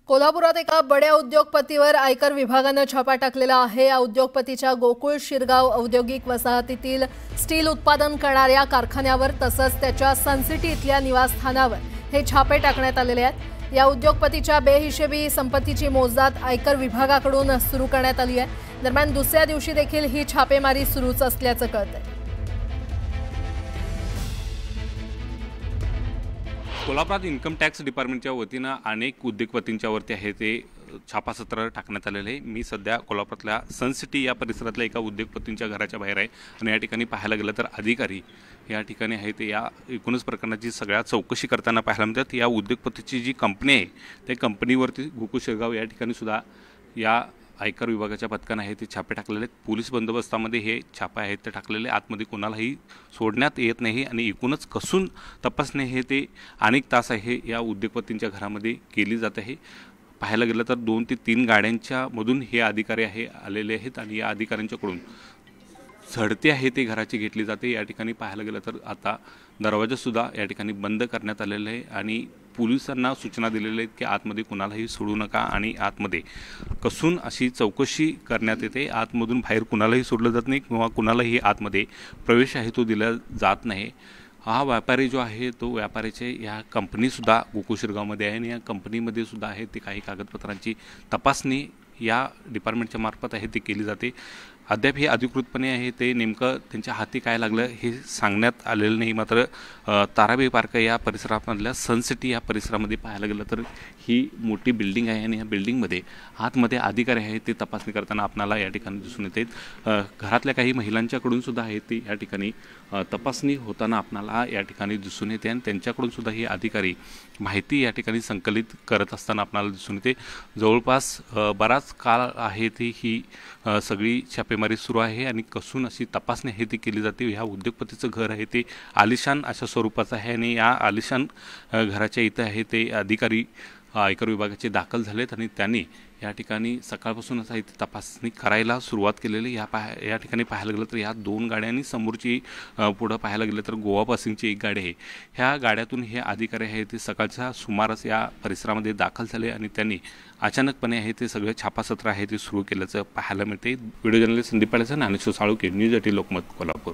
कोल्हापुरात एका बड्या उद्योगपतीवर आयकर विभागाने छापा टाकलेला आहे। या उद्योगपतीच्या गोकुळ शिरगाव औद्योगिक वसाहतीतील स्टील उत्पादन करणाऱ्या कारखान्यावर तसंच त्याच्या सनसिटी इथल्या निवासस्थानावर हे छापे टाकण्यात आलेले आहेत। या उद्योगपतीच्या बेहिशेबी संपत्तीची मोजदाद आयकर विभागाकडून सुरू करण्यात आली आहे। दरम्यान दुसऱ्या दिवशी देखील ही छापेमारी सुरूच असल्याचं कळतंय। कोल्हापुरात इन्कम टॅक्स डिपार्टमेंटच्या वतीनं अनेक उद्योगपतींच्या वरती आहे ते छापासत्र टाकण्यात आलेले आहे। मी सध्या कोल्हापुरातल्या सनसिटी या परिसरातल्या एका उद्योगपतींच्या घराच्या बाहेर आहे आणि या ठिकाणी पाहायला गेलं तर अधिकारी या ठिकाणी आहे ते या एकूणच प्रकरणाची सगळ्या चौकशी करताना पाहायला मिळतात। या उद्योगपतीची जी कंपनी आहे त्या कंपनीवरती गोकुळ शिरगाव या ठिकाणी सुद्धा या आयकर विभागाच्या पथकाने आहे ते छापे टाकलेले आहेत। पोलीस बंदोबस्तामध्ये हे छापे आहेत ते टाकलेले, आतमध्ये कोणालाही सोडण्यात येत नाही आणि एकूणच कसून तपासणे हे ते अनेक तास आहे या उद्योगपतींच्या घरामध्ये केली जात आहे। पाहायला गेलं तर 2 ते 3 गाड्यांच्या मधून हे अधिकारी आहे आलेले आहेत आणि या अधिकाऱ्यांच्याकडून झडती आहे ते घराची घेतली जाते। या ठिकाणी पाहायला गेलं तर आता दरवाजासुद्धा या ठिकाणी बंद करण्यात आलेला आहे आणि पोलिसांना सूचना दिलेल्या आहेत की आतमध्ये कुणालाही सोडू नका आणि आतमध्ये कसून अशी चौकशी करण्यात येते। आतमधून बाहेर कुणालाही सोडलं जात नाही किंवा कुणालाही आतमध्ये प्रवेश आहे तो दिला जात नाही। हा व्यापारी जो आहे तो व्यापाऱ्याचे या कंपनीसुद्धा गोकुळ शिरगावमध्ये आहे आणि या कंपनीमध्ये सुद्धा आहे ते काही कागदपत्रांची तपासणी या डिपार्टमेंटच्या मार्फत आहे ते केली जाते। अद्याप हे अधिकृतपणे आहे ते नेमकं त्यांच्या हाती काय लागलं हे सांगण्यात आलेलं नाही। मात्र ताराबाई पार्क या परिसरामधल्या सनसिटी या परिसरामध्ये पाहायला गेलं तर ही मोठी बिल्डिंग आहे आणि या बिल्डिंगमध्ये आतमध्ये अधिकारी आहेत ते तपासणी करताना आपणाला या ठिकाणी दिसून येते। घरातल्या काही महिलांच्याकडून सुद्धा आहे ते या ठिकाणी तपासणी होताना आपणाला या ठिकाणी दिसून येते आणि त्यांच्याकडून सुद्धा हे अधिकारी माहिती या ठिकाणी संकलित करत असताना आपणाला दिसून येते। जवळपास बराच काळ आहे ती ही सगळी छापेमारी सुरू आहे आणि कसून अशी तपासणी आहे ती केली जाते। ह्या उद्योगपतीचं घर आहे ते आलिशान अशा स्वरूपाचं आहे आणि या आलिशान घराच्या इथं आहे ते अधिकारी आयकर विभागाचे दाखल झालेत आणि त्यांनी या ठिकाणी सकाळपासूनच आहे तपासणी करायला सुरुवात केलेली। या ठिकाणी पाहायला गेलं तर या 2 गाड्यांनी समोरची पुढं पाहायला गेलं तर गोवा पासिंगची एक गाडी आहे। ह्या गाड्यातून हे अधिकारी आहे ते सकाळच्या सुमारास या परिसरामध्ये दाखल झाले आणि त्यांनी अचानकपणे आहे ते सगळे छापासत्र आहे ते सुरू केल्याचं पाहायला मिळते। Video journalist Sandeep Palesar, Dnyaneshwar Salunkhe, news 18 Lokmat, Kolhapur.